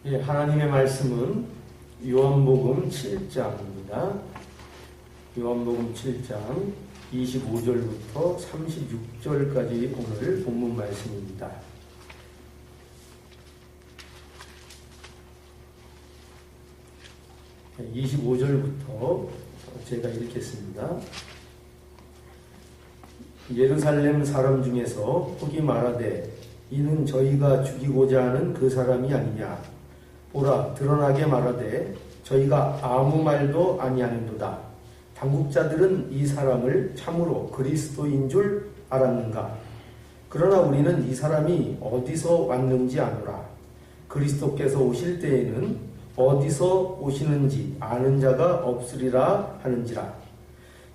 예, 하나님의 말씀은 요한복음 7장입니다. 요한복음 7장 25절부터 36절까지 오늘 본문 말씀입니다. 예, 25절부터 제가 읽겠습니다. 예루살렘 사람 중에서 혹이 말하되 이는 저희가 죽이고자 하는 그 사람이 아니냐. 보라, 드러나게 말하되 저희가 아무 말도 아니하는도다. 당국자들은 이 사람을 참으로 그리스도인 줄 알았는가. 그러나 우리는 이 사람이 어디서 왔는지 아노라. 그리스도께서 오실 때에는 어디서 오시는지 아는 자가 없으리라 하는지라.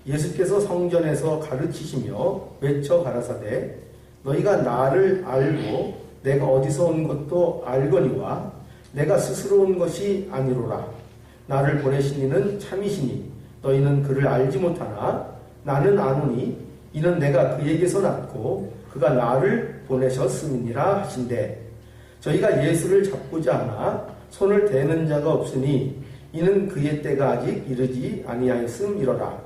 예수께서 성전에서 가르치시며 외쳐 가라사대 너희가 나를 알고 내가 어디서 온 것도 알거니와 내가 스스로 온 것이 아니로라. 나를 보내신 이는 참이시니 너희는 그를 알지 못하나 나는 아노니 이는 내가 그에게서 났고 그가 나를 보내셨음이니라 하신대. 저희가 예수를 잡고자 하나 손을 대는 자가 없으니 이는 그의 때가 아직 이르지 아니하였음이로라.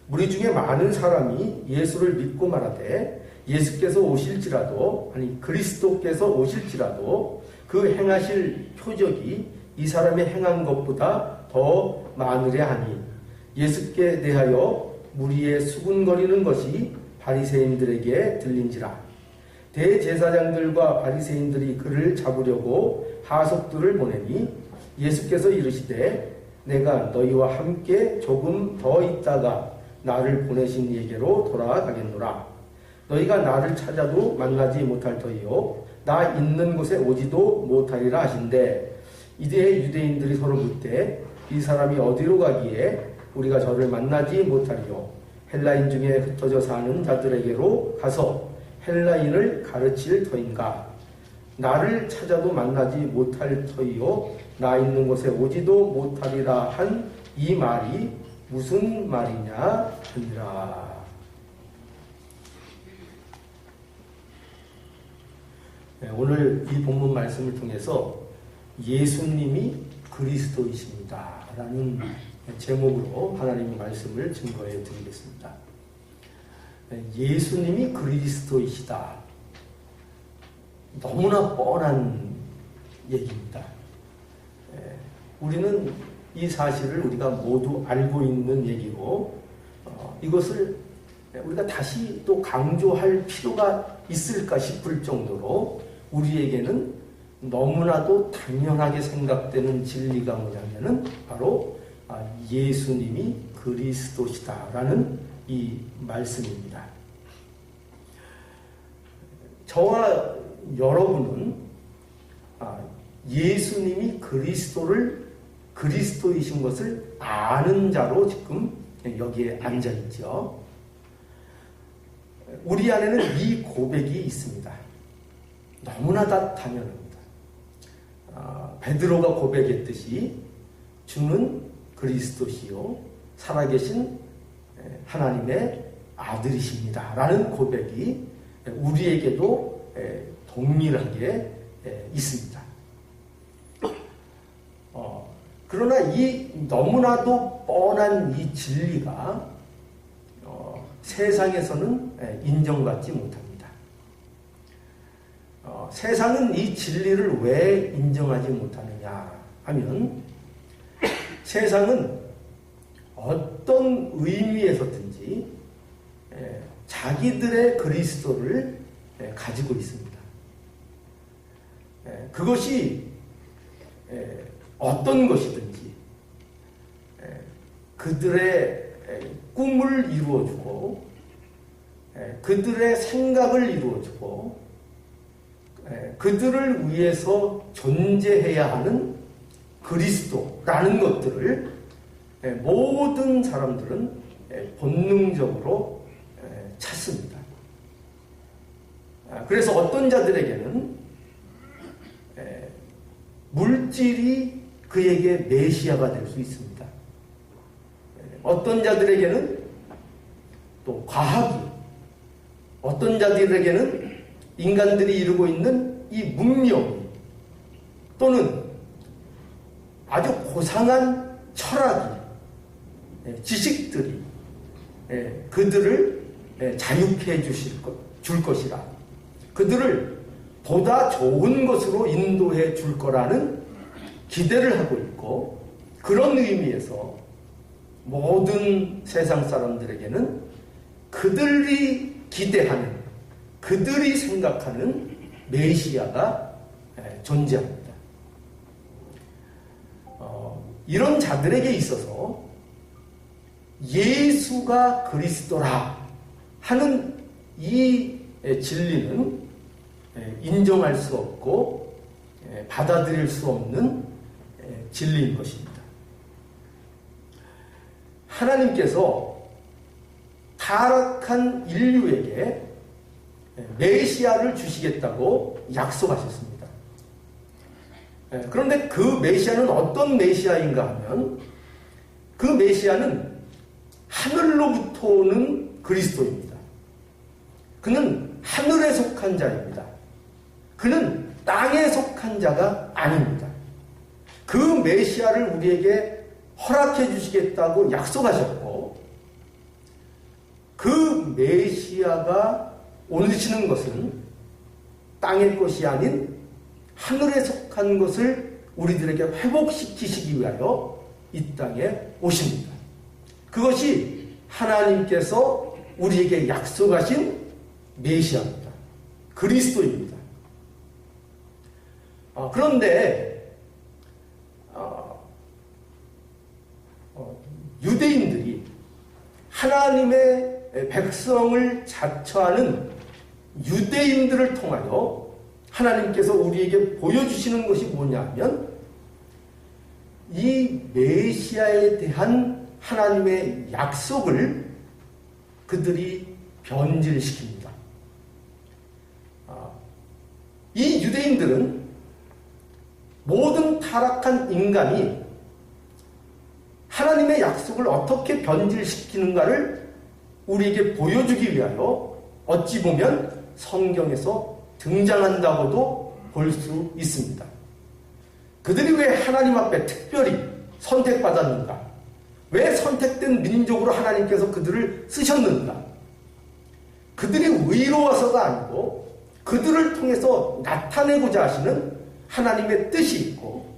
무리 중에 많은 사람이 예수를 믿고 말하되 예수께서 오실지라도 아니 그리스도께서 오실지라도 그 행하실 표적이 이 사람이 행한 것보다 더 많으려 하니 예수께 대하여 무리에 수군거리는 것이 바리새인들에게 들린지라. 대제사장들과 바리새인들이 그를 잡으려고 하석들을 보내니 예수께서 이르시되 내가 너희와 함께 조금 더 있다가 나를 보내신 이에게로 돌아가겠노라. 너희가 나를 찾아도 만나지 못할 터이요 나 있는 곳에 오지도 못하리라 하신대. 이때 유대인들이 서로 묻되 이 사람이 어디로 가기에 우리가 저를 만나지 못하리요. 헬라인 중에 흩어져 사는 자들에게로 가서 헬라인을 가르칠 터인가. 나를 찾아도 만나지 못할 터이요 나 있는 곳에 오지도 못하리라 한 이 말이 무슨 말이냐 하니라. 오늘 이 본문 말씀을 통해서 예수님이 그리스도이십니다 라는 제목으로 하나님의 말씀을 증거해 드리겠습니다. 예수님이 그리스도이시다. 너무나 뻔한 얘기입니다. 우리는 이 사실을 우리가 모두 알고 있는 얘기고 이것을 우리가 다시 또 강조할 필요가 있을까 싶을 정도로 우리에게는 너무나도 당연하게 생각되는 진리가 뭐냐면은 바로 예수님이 그리스도시다라는 이 말씀입니다. 저와 여러분은 예수님이 그리스도이신 것을 아는 자로 지금 여기에 앉아 있죠. 우리 안에는 이 고백이 있습니다. 너무나 다 당연합니다. 베드로가 고백했듯이 주는 그리스도시요 살아계신 하나님의 아들이십니다 라는 고백이 우리에게도 동일하게 있습니다. 그러나 이 너무나도 뻔한 이 진리가 세상에서는 인정받지 못합니다. 세상은 이 진리를 왜 인정하지 못하느냐 하면 세상은 어떤 의미에서든지 자기들의 그리스도를 가지고 있습니다. 그것이 어떤 것이든지 그들의 꿈을 이루어주고 그들의 생각을 이루어주고 그들을 위해서 존재해야 하는 그리스도라는 것들을 모든 사람들은 본능적으로 찾습니다. 그래서 어떤 자들에게는 물질이 그에게 메시아가 될 수 있습니다. 어떤 자들에게는 또 과학이, 어떤 자들에게는 인간들이 이루고 있는 이 문명 또는 아주 고상한 철학이, 지식들이 그들을 자유케 줄 것이라, 그들을 보다 좋은 것으로 인도해 줄 거라는 기대를 하고 있고, 그런 의미에서 모든 세상 사람들에게는 그들이 기대하는, 그들이 생각하는 메시아가 존재합니다. 이런 자들에게 있어서 예수가 그리스도라 하는 이 진리는 인정할 수 없고 받아들일 수 없는 진리인 것입니다. 하나님께서 타락한 인류에게 메시아를 주시겠다고 약속하셨습니다. 그런데 그 메시아는 어떤 메시아인가 하면, 그 메시아는 하늘로부터 오는 그리스도입니다. 그는 하늘에 속한 자입니다. 그는 땅에 속한 자가 아닙니다. 그 메시아를 우리에게 허락해 주시겠다고 약속하셨고, 그 메시아가 오시는 것은 땅의 것이 아닌 하늘에 속한 것을 우리들에게 회복시키시기 위하여 이 땅에 오십니다. 그것이 하나님께서 우리에게 약속하신 메시아입니다. 그리스도입니다. 그런데 유대인들이 하나님의 백성을 자처하는 유대인들을 통하여 하나님께서 우리에게 보여주시는 것이 뭐냐면, 이 메시아에 대한 하나님의 약속을 그들이 변질시킵니다. 이 유대인들은 모든 타락한 인간이 하나님의 약속을 어떻게 변질시키는가를 우리에게 보여주기 위하여 어찌 보면 성경에서 등장한다고도 볼 수 있습니다. 그들이 왜 하나님 앞에 특별히 선택받았는가? 왜 선택된 민족으로 하나님께서 그들을 쓰셨는가? 그들이 의로워서가 아니고 그들을 통해서 나타내고자 하시는 하나님의 뜻이 있고,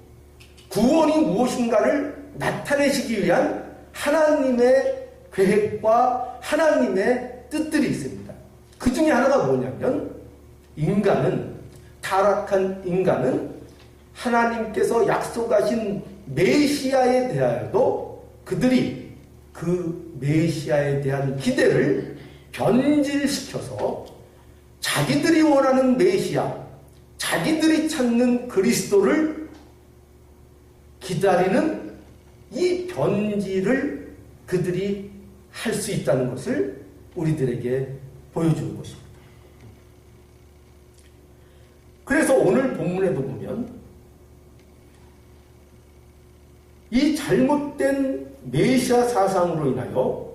구원이 무엇인가를 나타내시기 위한 하나님의 계획과 하나님의 뜻들이 있습니다. 그 중에 하나가 뭐냐면, 타락한 인간은 하나님께서 약속하신 메시아에 대하여도 그들이 그 메시아에 대한 기대를 변질시켜서 자기들이 원하는 메시아, 자기들이 찾는 그리스도를 기다리는 이 변질을 그들이 할 수 있다는 것을 우리들에게 보여주는 것입니다. 그래서 오늘 본문에도 보면 이 잘못된 메시아 사상으로 인하여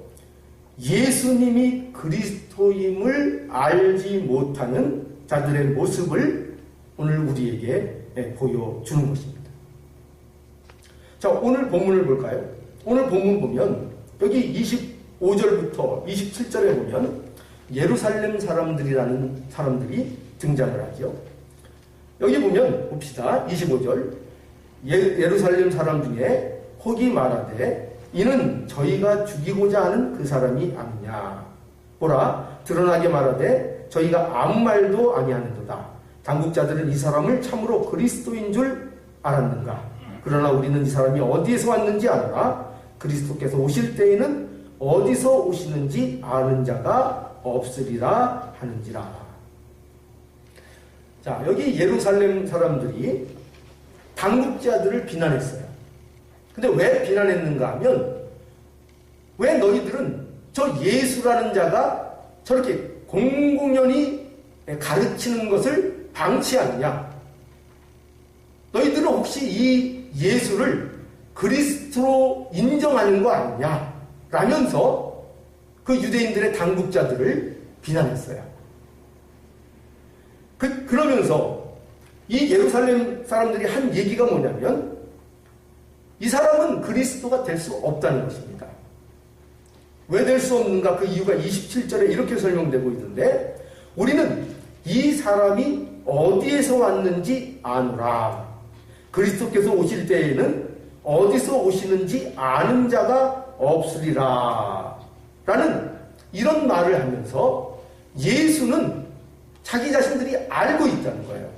예수님이 그리스도임을 알지 못하는 자들의 모습을 오늘 우리에게 보여주는 것입니다. 자, 오늘 본문을 볼까요? 오늘 본문 보면 여기 25절부터 27절에 보면 예루살렘 사람들이라는 사람들이 등장을 하죠. 여기 보면 봅시다. 25절. 예루살렘 사람 중에 혹이 말하되 이는 저희가 죽이고자 하는 그 사람이 아니냐. 보라, 드러나게 말하되 저희가 아무 말도 아니하는도다. 당국자들은 이 사람을 참으로 그리스도인 줄 알았는가. 그러나 우리는 이 사람이 어디에서 왔는지 알아라. 그리스도께서 오실 때에는 어디서 오시는지 아는 자가 없으리라 하는지라. 자, 여기 예루살렘 사람들이 당국자들을 비난했어요. 근데 왜 비난했는가 하면, 왜 너희들은 저 예수라는 자가 저렇게 공공연히 가르치는 것을 방치하느냐? 너희들은 혹시 이 예수를 그리스도로 인정하는 거 아니냐? 라면서 그 유대인들의 당국자들을 비난했어요. 그러면서 이 예루살렘 사람들이 한 얘기가 뭐냐면, 이 사람은 그리스도가 될 수 없다는 것입니다. 왜 될 수 없는가? 그 이유가 27절에 이렇게 설명되고 있는데, 우리는 이 사람이 어디에서 왔는지 아노라. 그리스도께서 오실 때에는 어디서 오시는지 아는 자가 없으리라. 라는 이런 말을 하면서 예수는 자기 자신들이 알고 있다는 거예요.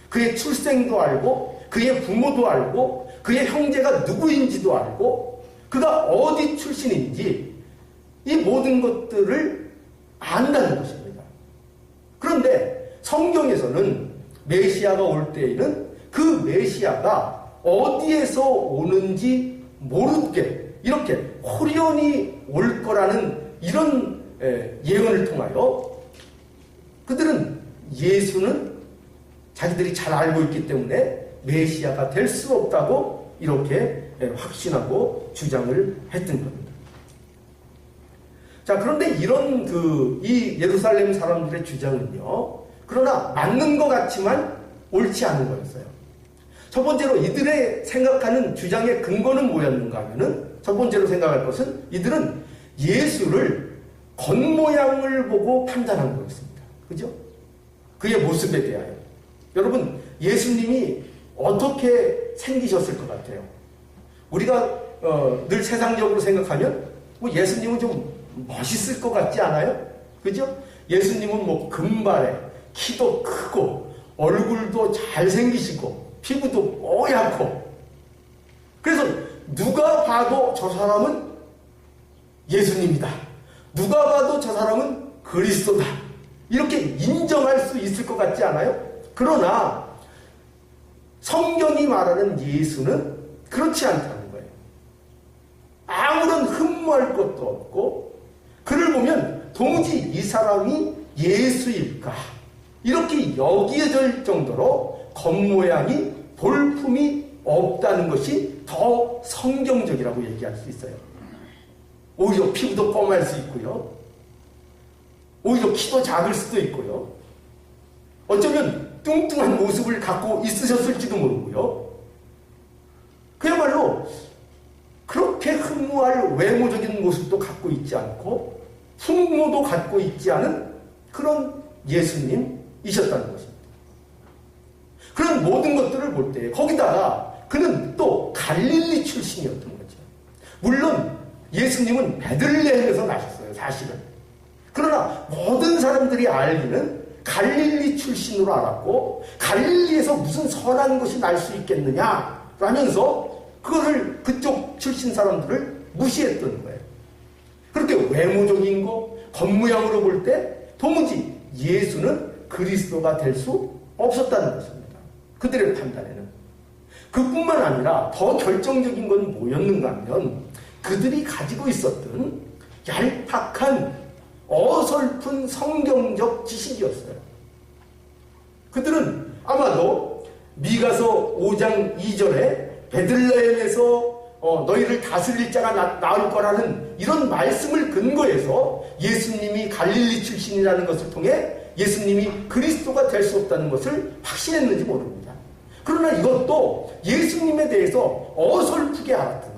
그의 출생도 알고, 그의 부모도 알고, 그의 형제가 누구인지도 알고, 그가 어디 출신인지 이 모든 것들을 안다는 것입니다. 그런데 성경에서는 메시아가 올 때에는 그 메시아가 어디에서 오는지 모르게 이렇게 호련히 올 거라는 이런 예언을 통하여 그들은 예수는 자기들이 잘 알고 있기 때문에 메시아가 될 수 없다고 이렇게 확신하고 주장을 했던 겁니다. 자, 그런데 이런 이 예루살렘 사람들의 주장은요, 그러나 맞는 것 같지만 옳지 않은 거였어요. 첫 번째로 이들의 생각하는 주장의 근거는 뭐였는가 하면은, 첫 번째로 생각할 것은 이들은 예수를 겉모양을 보고 판단한 거였습니다. 그죠? 그의 모습에 대하여. 여러분, 예수님이 어떻게 생기셨을 것 같아요? 우리가 늘 세상적으로 생각하면 뭐 예수님은 좀 멋있을 것 같지 않아요? 그죠? 예수님은 뭐 금발에 키도 크고 얼굴도 잘생기시고 피부도 뽀얗고, 그래서 누가 봐도 저 사람은 예수님이다, 누가 봐도 저 사람은 그리스도다, 이렇게 인정할 수 있을 것 같지 않아요? 그러나 성경이 말하는 예수는 그렇지 않다는 거예요. 아무런 흠모할 것도 없고, 그를 보면 도무지 이 사람이 예수일까 이렇게 여겨질 정도로 겉모양이 볼품이 없다는 것이 더 성경적이라고 얘기할 수 있어요. 오히려 피부도 껌할 수 있고요, 오히려 키도 작을 수도 있고요, 어쩌면 뚱뚱한 모습을 갖고 있으셨을지도 모르고요, 그야말로 그렇게 흠모할 외모적인 모습도 갖고 있지 않고 풍모도 갖고 있지 않은 그런 예수님이셨다는 것입니다. 그런 모든 것들을 볼 때 거기다가 그는 또 갈릴리 출신이었던 거죠. 물론 예수님은 베들레헴에서 나셨어요, 사실은. 그러나 모든 사람들이 알기는 갈릴리 출신으로 알았고, 갈릴리에서 무슨 선한 것이 날 수 있겠느냐 라면서 그거를, 그쪽 출신 사람들을 무시했던 거예요. 그렇게 외모적인 거, 겉모양으로 볼 때 도무지 예수는 그리스도가 될 수 없었다는 것입니다. 그들의 판단에는. 그뿐만 아니라 더 결정적인 건 뭐였는가 하면, 그들이 가지고 있었던 얄팍한 어설픈 성경적 지식이었어요. 그들은 아마도 미가서 5장 2절에 베들레헴에서 너희를 다스릴 자가 나올 거라는 이런 말씀을 근거해서 예수님이 갈릴리 출신이라는 것을 통해 예수님이 그리스도가 될 수 없다는 것을 확신했는지 모릅니다. 그러나 이것도 예수님에 대해서 어설프게 알았던 거예요.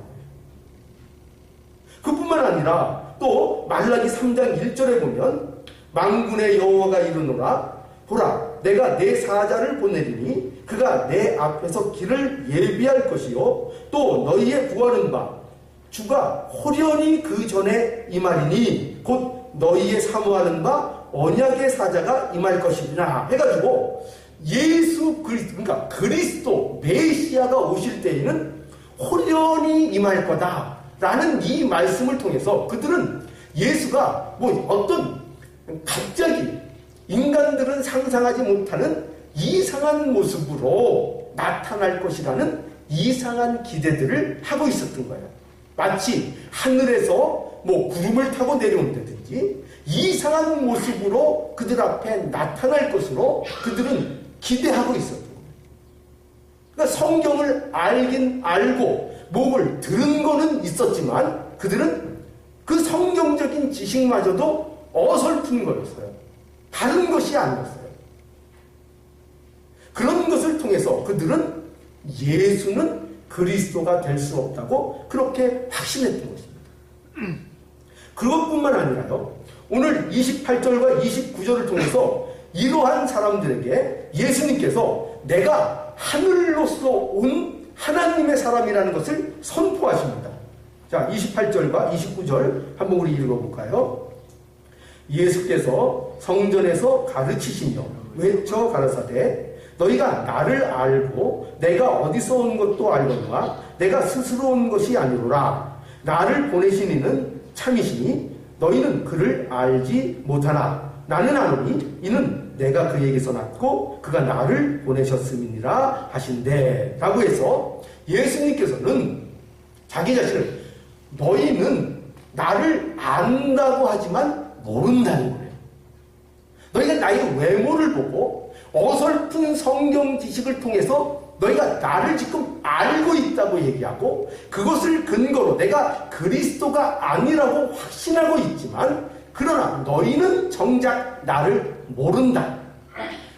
그뿐만 아니라 또 말라기 3장 1절에 보면, 만군의 여호와가 이르노라, 보라 내가 내 사자를 보내리니 그가 내 앞에서 길을 예비할 것이요 또 너희의 구하는 바 주가 호련히 그 전에 임하리니 곧 너희의 사모하는 바 언약의 사자가 임할 것이니라 해가지고, 예수 그리스도, 그러니까 그리스도 메시아가 오실 때에는 호련히 임할 거다 라는 이 말씀을 통해서 그들은 예수가 뭐 어떤 갑자기 인간들은 상상하지 못하는 이상한 모습으로 나타날 것이라는 이상한 기대들을 하고 있었던 거예요. 마치 하늘에서 뭐 구름을 타고 내려온다든지 이상한 모습으로 그들 앞에 나타날 것으로 그들은 기대하고 있었던 거예요. 그러니까 성경을 알긴 알고 목을 들은 거는 있었지만 그들은 그 성경적인 지식마저도 어설픈 거였어요. 다른 것이 아니었어요. 그런 것을 통해서 그들은 예수는 그리스도가 될 수 없다고 그렇게 확신했던 것입니다. 그것뿐만 아니라요, 오늘 28절과 29절을 통해서 이러한 사람들에게 예수님께서 내가 하늘로서 온 하나님의 사람이라는 것을 선포하십니다. 자, 28절과 29절 한번 우리 읽어볼까요? 예수께서 성전에서 가르치시며 외쳐 가라사대 너희가 나를 알고 내가 어디서 온 것도 알거니와 내가 스스로 온 것이 아니로라. 나를 보내신 이는 참이시니 너희는 그를 알지 못하나 나는 아노니 이는 내가 그에게서 났고 그가 나를 보내셨음이니라 하신대 라고 해서 예수님께서는 자기 자신을 너희는 나를 안다고 하지만 모른다는 거예요. 너희가 나의 외모를 보고 어설픈 성경 지식을 통해서 너희가 나를 지금 알고 있다고 얘기하고 그것을 근거로 내가 그리스도가 아니라고 확신하고 있지만 그러나 너희는 정작 나를 모른다.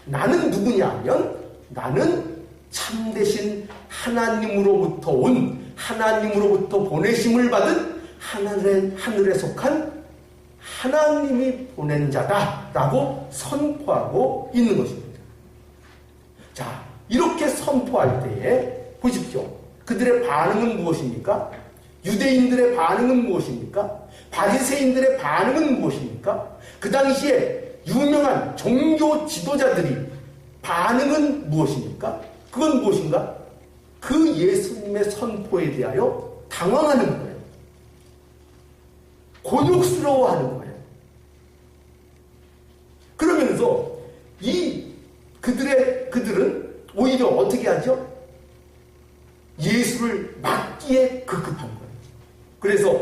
나는 누구냐 하면 나는 참되신 하나님으로부터 온 하나님으로부터 보내심을 받은 하늘에 속한 하나님이 보낸 자다라고 선포하고 있는 것입니다. 자, 이렇게 선포할 때에 보십시오. 그들의 반응은 무엇입니까? 유대인들의 반응은 무엇입니까? 바리새인들의 반응은 무엇입니까? 그 당시에 유명한 종교 지도자들이 반응은 무엇입니까? 그건 무엇인가? 그 예수님의 선포에 대하여 당황하는 거예요. 곤욕스러워하는 거예요. 그러면서 그들은 오히려 어떻게 하죠? 예수를 막기에 급급한 거예요. 그래서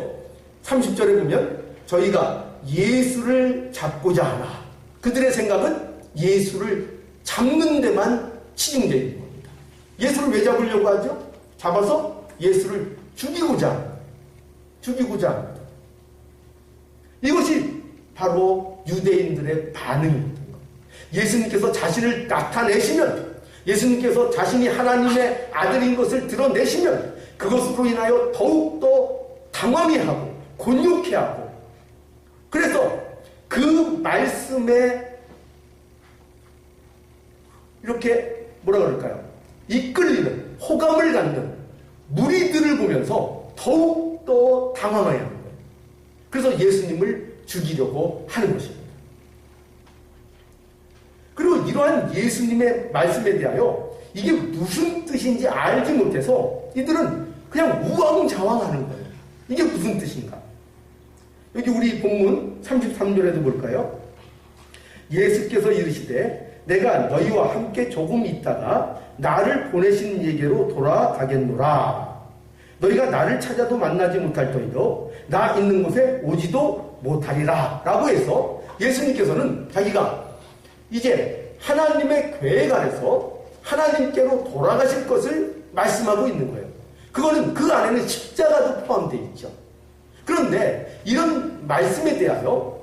30절에 보면 저희가 예수를 잡고자 하나. 그들의 생각은 예수를 잡는 데만 치중되어 있는 겁니다. 예수를 왜 잡으려고 하죠? 잡아서 예수를 죽이고자 합니다. 이것이 바로 유대인들의 반응입니다. 예수님께서 자신을 나타내시면, 예수님께서 자신이 하나님의 아들인 것을 드러내시면 그것으로 인하여 더욱더 당황해하고 곤욕해하고, 그래서 그 말씀에 이렇게 뭐라 그럴까요? 이끌리는, 호감을 갖는 무리들을 보면서 더욱더 당황해야 하는 거예요. 그래서 예수님을 죽이려고 하는 것입니다. 그리고 이러한 예수님의 말씀에 대하여 이게 무슨 뜻인지 알지 못해서 이들은 그냥 우왕좌왕하는 거예요. 이게 무슨 뜻인가? 여기 우리 본문 33절에도 볼까요? 예수께서 이르시되 내가 너희와 함께 조금 있다가 나를 보내신 이에게로 돌아가겠노라. 너희가 나를 찾아도 만나지 못할 터이도 나 있는 곳에 오지도 못하리라 라고 해서 예수님께서는 자기가 이제 하나님의 계획 안에서 하나님께로 돌아가실 것을 말씀하고 있는 거예요. 그거는 그 안에는 십자가도 포함되어 있죠. 그런데 이런 말씀에 대하여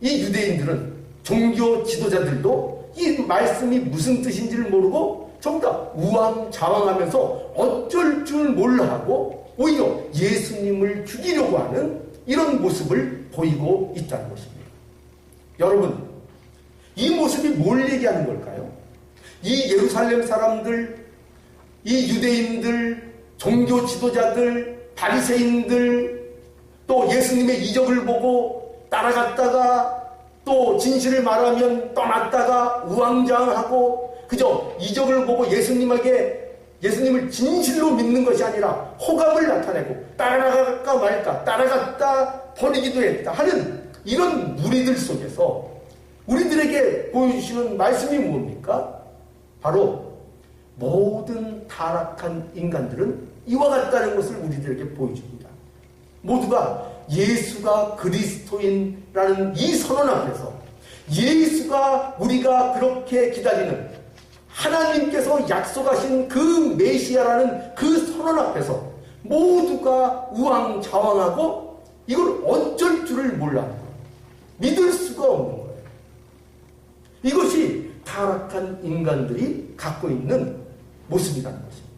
이 유대인들은, 종교 지도자들도 이 말씀이 무슨 뜻인지를 모르고 전부 다 우왕좌왕하면서 어쩔 줄 몰라 하고 오히려 예수님을 죽이려고 하는 이런 모습을 보이고 있다는 것입니다. 여러분, 이 모습이 뭘 얘기하는 걸까요? 이 예루살렘 사람들, 이 유대인들, 종교 지도자들, 바리새인들, 또 예수님의 이적을 보고 따라갔다가 또 진실을 말하면 떠났다가 우왕좌왕하고 그저 이적을 보고 예수님을 진실로 믿는 것이 아니라 호감을 나타내고 따라갈까 말까, 따라갔다 버리기도 했다 하는 이런 무리들 속에서 우리들에게 보여주시는 말씀이 뭡니까? 바로 모든 타락한 인간들은 이와 같다는 것을 우리들에게 보여줍니다. 모두가 예수가 그리스도인이라는 이 선언 앞에서, 예수가 우리가 그렇게 기다리는 하나님께서 약속하신 그 메시아라는 그 선언 앞에서 모두가 우왕좌왕하고 이걸 어쩔 줄을 몰라 믿을 수가 없는 거예요. 이것이 타락한 인간들이 갖고 있는 모습이라는 것입니다.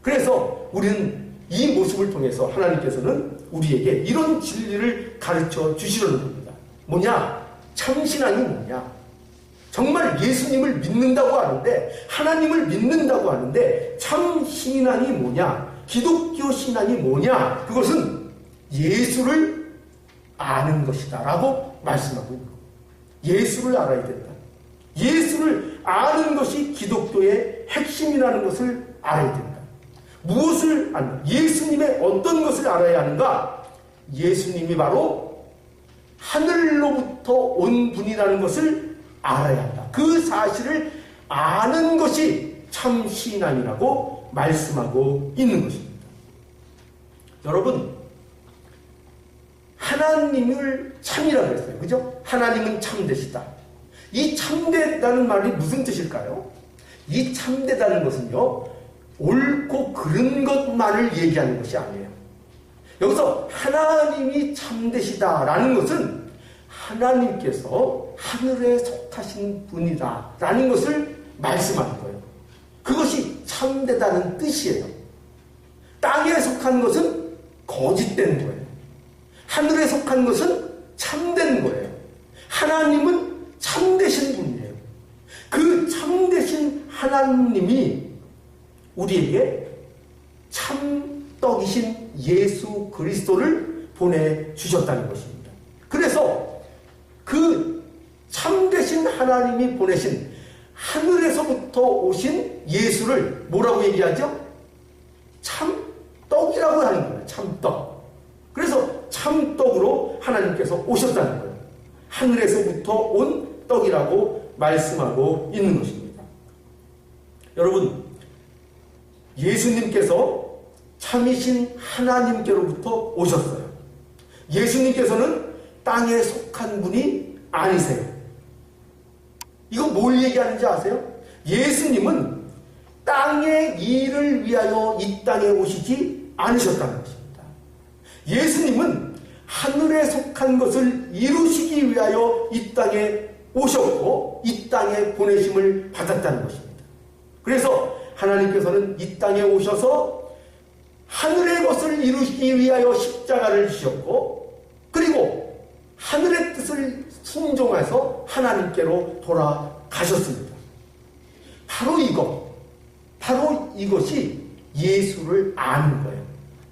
그래서 우리는 이 모습을 통해서 하나님께서는 우리에게 이런 진리를 가르쳐 주시려는 겁니다. 뭐냐? 참신앙이 뭐냐? 정말 예수님을 믿는다고 하는데, 하나님을 믿는다고 하는데 참 신앙이 뭐냐? 기독교 신앙이 뭐냐? 그것은 예수를 아는 것이다 라고 말씀하고 있는 겁니다. 예수를 알아야 된다. 예수를 아는 것이 기독교의 핵심이라는 것을 알아야 된다. 무엇을 안다? 예수님의 어떤 것을 알아야 하는가? 예수님이 바로 하늘로부터 온 분이라는 것을 알아야 한다. 그 사실을 아는 것이 참 신앙이라고 말씀하고 있는 것입니다. 여러분, 하나님을 참이라고 했어요. 그죠? 하나님은 참되시다. 이 참되다는 말이 무슨 뜻일까요? 이 참되다는 것은요, 옳고 그른 것만을 얘기하는 것이 아니에요. 여기서 하나님이 참되시다라는 것은 하나님께서 하늘에 속하신 분이다라는 것을 말씀하는 거예요. 그것이 참되다는 뜻이에요. 땅에 속한 것은 거짓된 거예요. 하늘에 속한 것은 참된 거예요. 하나님은 참되신 분이에요. 그 참되신 하나님이 우리에게 참떡이신 예수 그리스도를 보내주셨다는 것입니다. 그래서 그 참되신 하나님이 보내신 하늘에서부터 오신 예수를 뭐라고 얘기하죠? 참떡이라고 하는 거예요. 참떡. 그래서 참떡으로 하나님께서 오셨다는 거예요. 하늘에서부터 온 떡이라고 말씀하고 있는 것입니다. 여러분, 예수님께서 참이신 하나님께로부터 오셨어요. 예수님께서는 땅에 속한 분이 아니세요. 이거 뭘 얘기하는지 아세요? 예수님은 땅의 일을 위하여 이 땅에 오시지 않으셨다는 것입니다. 예수님은 하늘에 속한 것을 이루시기 위하여 이 땅에 오셨고 이 땅에 보내심을 받았다는 것입니다. 그래서 하나님께서는 이 땅에 오셔서 하늘의 것을 이루시기 위하여 십자가를 지셨고, 그리고 하늘의 뜻을 순종해서 하나님께로 돌아가셨습니다. 바로 이것이 예수를 아는 거예요.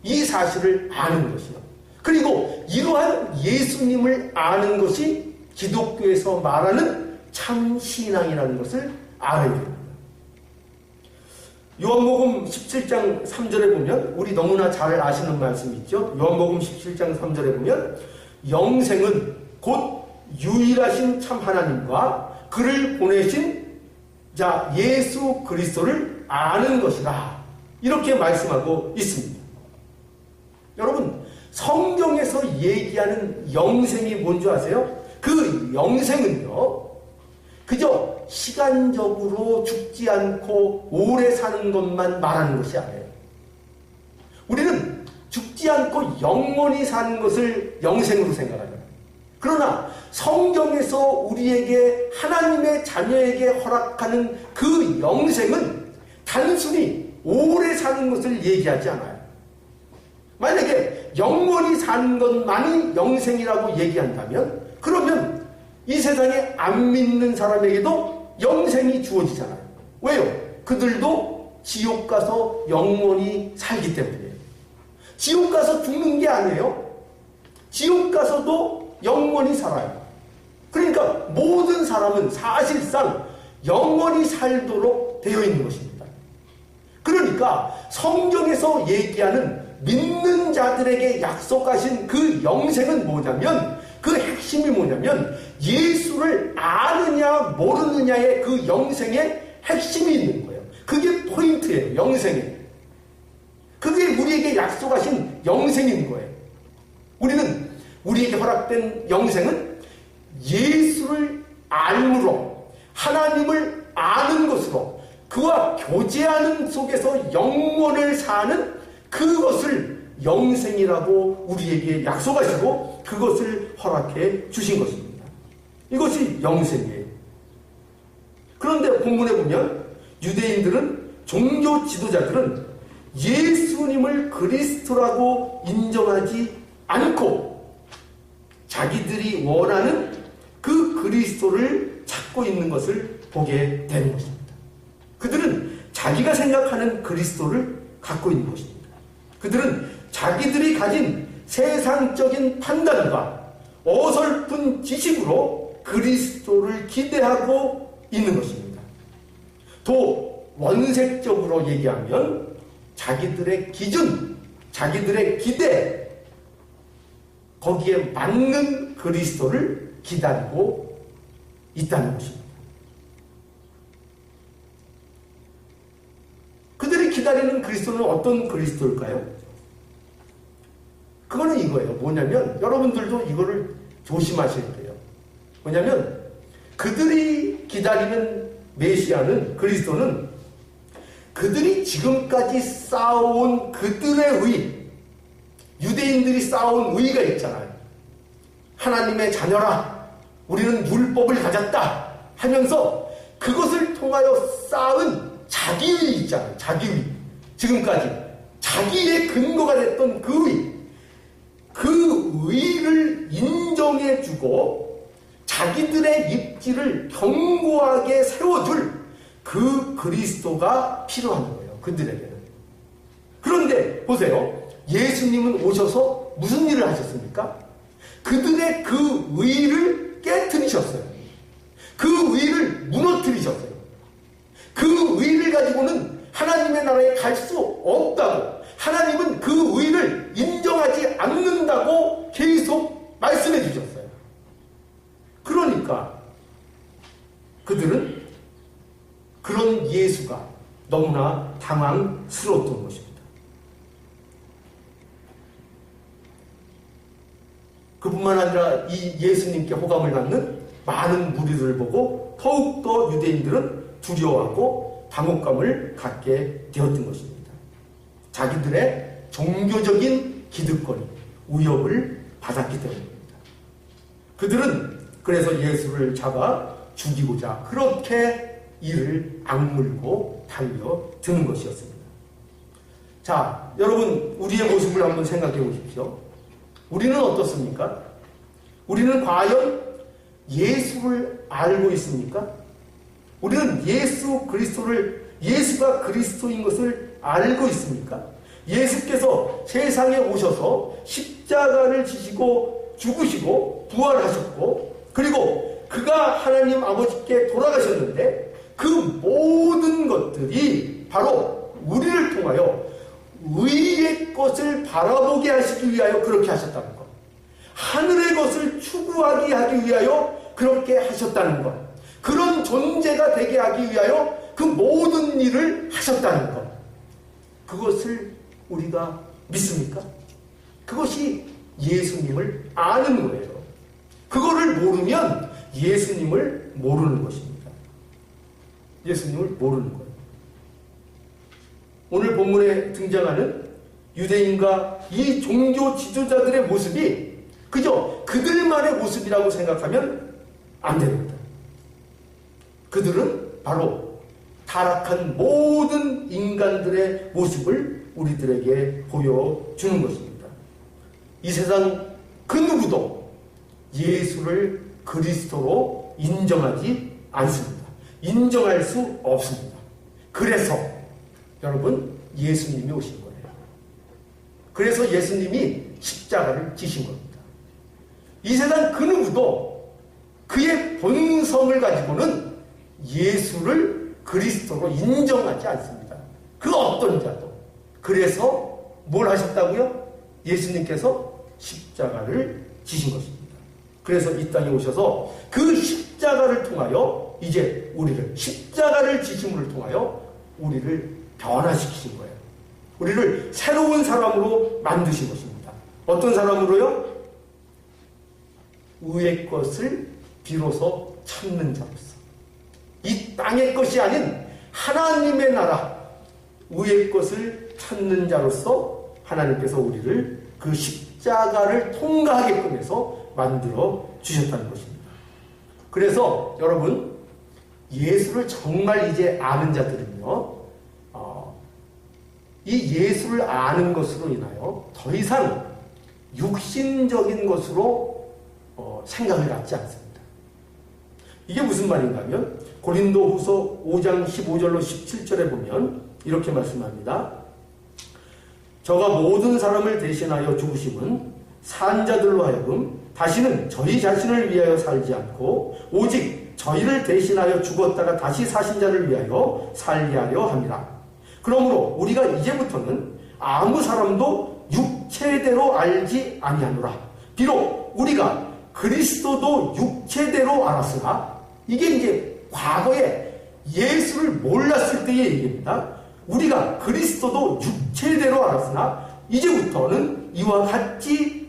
이 사실을 아는 것이요. 그리고 이러한 예수님을 아는 것이 기독교에서 말하는 참 신앙이라는 것을 알아야 됩니다. 요한복음 17장 3절에 보면, 우리 너무나 잘 아시는 말씀이 있죠. 요한복음 17장 3절에 보면 영생은 곧 유일하신 참 하나님과 그를 보내신 자 예수 그리스도를 아는 것이다. 이렇게 말씀하고 있습니다. 여러분, 성경에서 얘기하는 영생이 뭔지 아세요? 그 영생은요, 그저 시간적으로 죽지 않고 오래 사는 것만 말하는 것이 아니에요. 우리는 죽지 않고 영원히 사는 것을 영생으로 생각하잖아요. 그러나 성경에서 우리에게, 하나님의 자녀에게 허락하는 그 영생은 단순히 오래 사는 것을 얘기하지 않아요. 만약에 영원히 사는 것만이 영생이라고 얘기한다면, 그러면 이 세상에 안 믿는 사람에게도 영생이 주어지잖아요. 왜요? 그들도 지옥 가서 영원히 살기 때문이에요. 지옥 가서 죽는 게 아니에요. 지옥 가서도 영원히 살아요. 그러니까 모든 사람은 사실상 영원히 살도록 되어 있는 것입니다. 그러니까 성경에서 얘기하는 믿는 자들에게 약속하신 그 영생은 뭐냐면, 그 핵심이 뭐냐면 예수를 아느냐 모르느냐의 그 영생의 핵심이 있는 거예요. 그게 포인트예요. 영생에. 그게 우리에게 약속하신 영생인 거예요. 우리는, 우리에게 허락된 영생은 예수를 알므로, 하나님을 아는 것으로, 그와 교제하는 속에서 영원을 사는 그것을 영생이라고 우리에게 약속하시고 그것을 허락해 주신 것입니다. 이것이 영생이에요. 그런데 본문에 보면 유대인들은, 종교 지도자들은 예수님을 그리스도라고 인정하지 않고 자기들이 원하는 그 그리스도를 찾고 있는 것을 보게 되는 것입니다. 그들은 자기가 생각하는 그리스도를 갖고 있는 것입니다. 그들은 자기들이 가진 세상적인 판단과 어설픈 지식으로 그리스도를 기대하고 있는 것입니다. 또 원색적으로 얘기하면 자기들의 기준, 자기들의 기대, 거기에 맞는 그리스도를 기다리고 있다는 것입니다. 그들이 기다리는 그리스도는 어떤 그리스도일까요? 그거는 이거예요. 뭐냐면 여러분들도 이거를 조심하셔야 돼요. 뭐냐면 그들이 기다리는 메시아는, 그리스도는 그들이 지금까지 쌓아온 그들의 의, 유대인들이 쌓아온 의가 있잖아요. 하나님의 자녀라, 우리는 율법을 가졌다 하면서 그것을 통하여 쌓은 자기의 있잖아요. 자기의. 지금까지 자기의 근거가 됐던 그 의, 그 의를 인정해주고 자기들의 입지를 견고하게 세워줄 그 그리스도가 필요한 거예요. 그들에게는. 그런데 보세요. 예수님은 오셔서 무슨 일을 하셨습니까? 그들의 그 의를 깨트리셨어요. 그 의를 무너뜨리셨어요. 그 의를 가지고는 하나님의 나라에 갈 수 없다고, 하나님은 그 의를 인정하지 않는다고 계속 말씀해 주셨어요. 그러니까 그들은 그런 예수가 너무나 당황스러웠던 것입니다. 그뿐만 아니라 이 예수님께 호감을 갖는 많은 무리들을 보고 더욱더 유대인들은 두려워하고 당혹감을 갖게 되었던 것입니다. 자기들의 종교적인 기득권이 위협을 받았기 때문입니다. 그들은 그래서 예수를 잡아 죽이고자 그렇게 이를 악물고 달려드는 것이었습니다. 자, 여러분, 우리의 모습을 한번 생각해 보십시오. 우리는 어떻습니까? 우리는 과연 예수를 알고 있습니까? 우리는 예수 그리스도를, 예수가 그리스도인 것을 알고 있습니까? 예수께서 세상에 오셔서 십자가를 지시고 죽으시고 부활하셨고, 그리고 그가 하나님 아버지께 돌아가셨는데 그 모든 것들이 바로 우리를 통하여 의의 것을 바라보게 하시기 위하여 그렇게 하셨다는 것, 하늘의 것을 추구하게 하기 위하여 그렇게 하셨다는 것, 그런 존재가 되게 하기 위하여 그 모든 일을 하셨다는 것, 그것을 우리가 믿습니까? 그것이 예수님을 아는 거예요. 그거를 모르면 예수님을 모르는 것입니다. 예수님을 모르는 거예요. 오늘 본문에 등장하는 유대인과 이 종교 지도자들의 모습이 그저 그들만의 모습이라고 생각하면 안 됩니다. 그들은 바로 타락한 모든 인간들의 모습을 우리들에게 보여주는 것입니다. 이 세상 그 누구도 예수를 그리스도로 인정하지 않습니다. 인정할 수 없습니다. 그래서 여러분, 예수님이 오신 거예요. 그래서 예수님이 십자가를 지신 겁니다. 이 세상 그 누구도 그의 본성을 가지고는 예수를 그리스도로 인정하지 않습니다. 그 어떤 자도. 그래서 뭘 하셨다고요? 예수님께서 십자가를 지신 것입니다. 그래서 이 땅에 오셔서 그 십자가를 통하여 이제 우리를, 십자가를 지심을 통하여 우리를 변화시키신 거예요. 우리를 새로운 사람으로 만드신 것입니다. 어떤 사람으로요? 의의 것을 비로소 찾는 자로서, 이 땅의 것이 아닌 하나님의 나라, 의의 것을 찾는 자로서 하나님께서 우리를 그 십자가를 통과하게끔 해서 만들어 주셨다는 것입니다. 그래서 여러분, 예수를 정말 이제 아는 자들은요, 이 예수를 아는 것으로 인하여 더 이상 육신적인 것으로 생각을 갖지 않습니다. 이게 무슨 말인가 하면 고린도후서 5장 15절로 17절에 보면 이렇게 말씀합니다. 저가 모든 사람을 대신하여 죽으심은 산 자들로 하여금 다시는 저희 자신을 위하여 살지 않고 오직 저희를 대신하여 죽었다가 다시 사신 자를 위하여 살게 하려 함이라. 그러므로 우리가 이제부터는 아무 사람도 육체대로 알지 아니하노라. 비록 우리가 그리스도도 육체대로 알았으나, 이게 이제 과거에 예수를 몰랐을 때의 얘기입니다. 우리가 그리스도도 육체대로 알았으나 이제부터는 이와 같이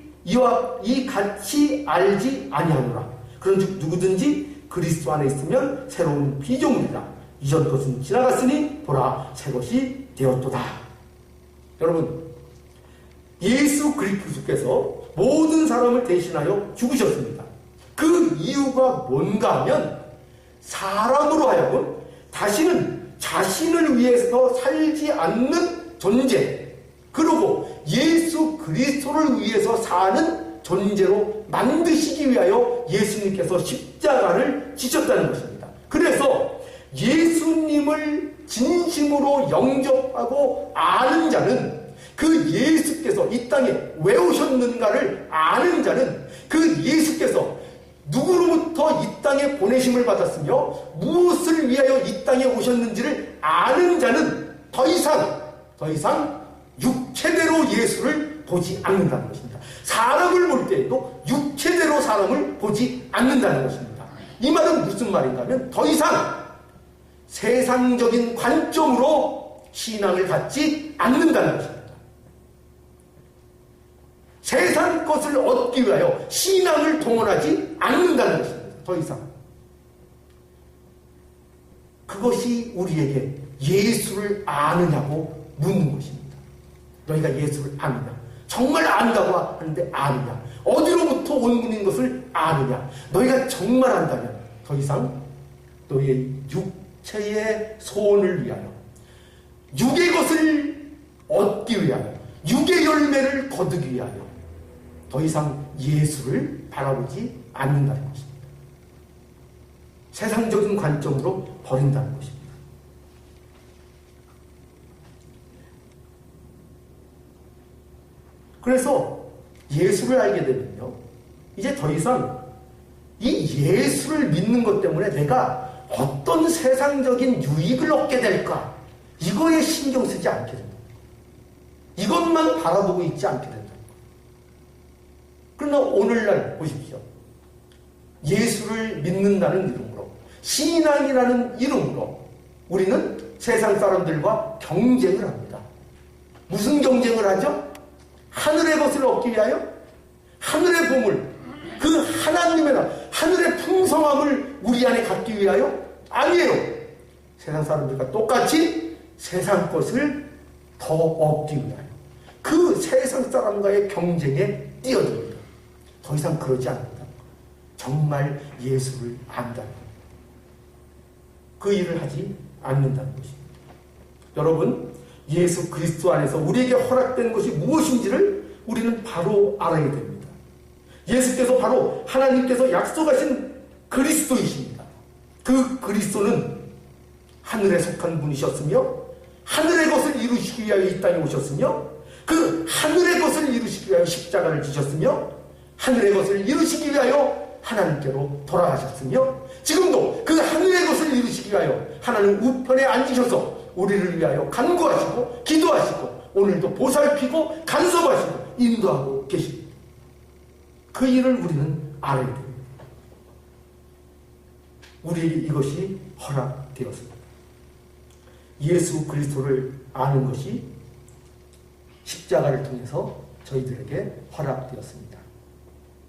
알지 아니하노라. 그런즉 누구든지 그리스도 안에 있으면 새로운 피조물이다. 이전 것은 지나갔으니 보라 새 것이 되었도다. 여러분, 예수 그리스도께서 모든 사람을 대신하여 죽으셨습니다. 그 이유가 뭔가 하면 사람으로 하여금 다시는 자신을 위해서 살지 않는 존재, 그리고 예수 그리스도를 위해서 사는 존재로 만드시기 위하여 예수님께서 십자가를 지셨다는 것입니다. 그래서 예수님을 진심으로 영접하고 아는 자는, 그 예수께서 이 땅에 왜 오셨는가를 아는 자는, 그 예수께서 누구로부터 이 땅에 보내심을 받았으며 무엇을 위하여 이 땅에 오셨는지를 아는 자는 더 이상 육체대로 예수를 보지 않는다는 것입니다. 사람을 볼 때에도 육체대로 사람을 보지 않는다는 것입니다. 이 말은 무슨 말인가 하면 더 이상 세상적인 관점으로 신앙을 갖지 않는다는 것입니다. 세상 것을 얻기 위하여 신앙을 동원하지 않는다는 것입니다. 더 이상. 그것이 우리에게 예수를 아느냐고 묻는 것입니다. 너희가 예수를 아느냐? 정말 안다고 하는데 아느냐? 어디로부터 온 분인 것을 아느냐? 너희가 정말 안다면 더 이상 너희의 육체의 소원을 위하여, 육의 것을 얻기 위하여, 육의 열매를 거두기 위하여 더 이상 예수를 바라보지 않는다는 것입니다. 세상적인 관점으로 버린다는 것입니다. 그래서 예수를 알게 되면요, 이제 더 이상 이 예수를 믿는 것 때문에 내가 어떤 세상적인 유익을 얻게 될까, 이거에 신경 쓰지 않게 된다. 이것만 바라보고 있지 않게 된다. 그러나 오늘날 보십시오. 예수를 믿는다는 이름으로, 신앙이라는 이름으로 우리는 세상 사람들과 경쟁을 합니다. 무슨 경쟁을 하죠? 하늘의 것을 얻기 위하여? 하늘의 보물, 그 하나님의 나라, 하늘의 풍성함을 우리 안에 갖기 위하여? 아니에요. 세상 사람들과 똑같이 세상 것을 더 얻기 위하여 그 세상 사람과의 경쟁에 뛰어듭니다. 더 이상 그러지 않는다. 정말 예수를 안다는 그 일을 하지 않는다는 것입니다. 여러분, 예수 그리스도 안에서 우리에게 허락된 것이 무엇인지를 우리는 바로 알아야 됩니다. 예수께서 바로 하나님께서 약속하신 그리스도이십니다. 그 그리스도는 하늘에 속한 분이셨으며 하늘의 것을 이루시기 위하여 이 땅에 오셨으며 그 하늘의 것을 이루시기 위하여 십자가를 지셨으며 하늘의 것을 이루시기 위하여 하나님께로 돌아가셨으며 지금도 그 하늘의 것을 이루시기 위하여 하나님 우편에 앉으셔서 우리를 위하여 간구하시고 기도하시고 오늘도 보살피고 간섭하시고 인도하고 계십니다. 그 일을 우리는 알아야 됩니다. 우리에게 이것이 허락되었습니다. 예수 그리스도를 아는 것이 십자가를 통해서 저희들에게 허락되었습니다.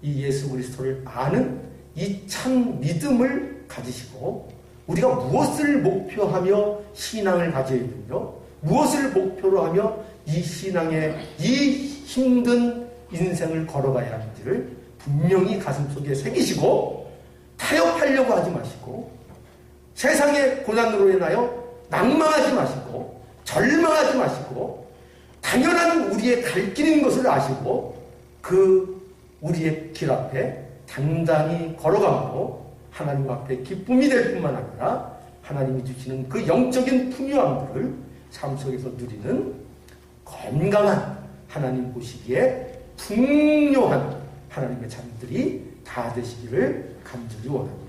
이 예수 그리스도를 아는 이 참 믿음을 가지시고 우리가 무엇을 목표하며 신앙을 가져야 되며 무엇을 목표로 하며 이 신앙의 이 힘든 인생을 걸어가야 하는지를 분명히 가슴속에 새기시고 타협하려고 하지 마시고 세상의 고난으로 인하여 낭망하지 마시고 절망하지 마시고 당연한 우리의 갈 길인 것을 아시고 그 우리의 길 앞에 당당히 걸어가므로 하나님 앞에 기쁨이 될 뿐만 아니라 하나님이 주시는 그 영적인 풍요함들을 삶 속에서 누리는 건강한 하나님 보시기에 풍요한 하나님의 자녀들이 다 되시기를 간절히 원합니다.